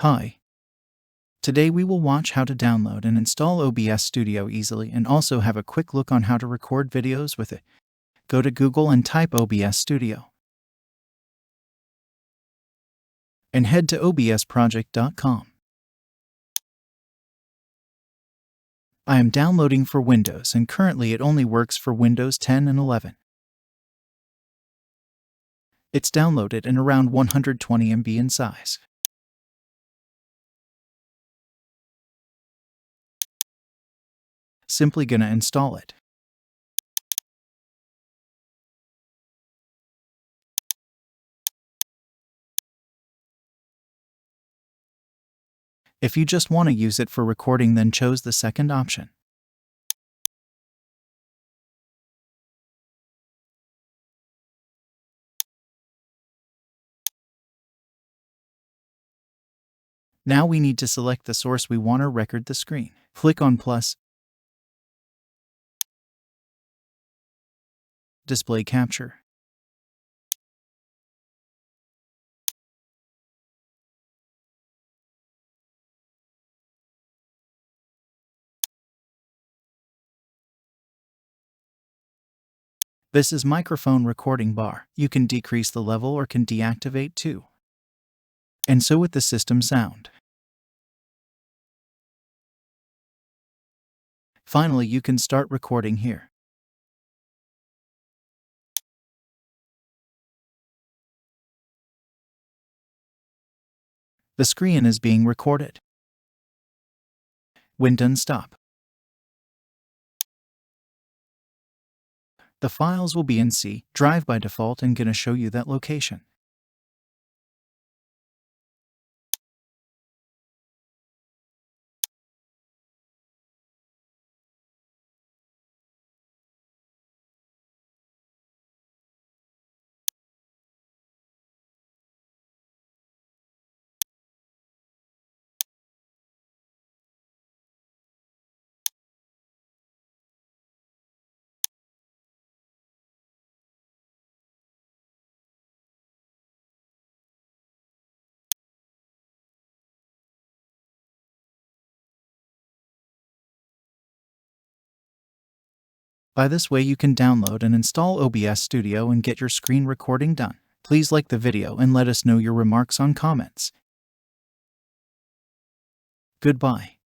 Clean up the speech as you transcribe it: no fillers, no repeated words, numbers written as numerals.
Hi. Today we will watch how to download and install OBS Studio easily and also have a quick look on how to record videos with it. Go to Google and type OBS Studio. And head to obsproject.com. I am downloading for Windows and currently it only works for Windows 10 and 11. It's downloaded in around 120 MB in size. Simply gonna install it. If you just want to use it for recording, then choose the second option. Now we need to select the source we want to record the screen. Click on plus, display capture. This is microphone recording bar. You can decrease the level or can deactivate too. And so with the system sound. Finally, you can start recording here. The screen is being recorded. When done, stop. The files will be in C drive by default and gonna show you that location. By this way, you can download and install OBS Studio and get your screen recording done. Please like the video and let us know your remarks on comments. Goodbye.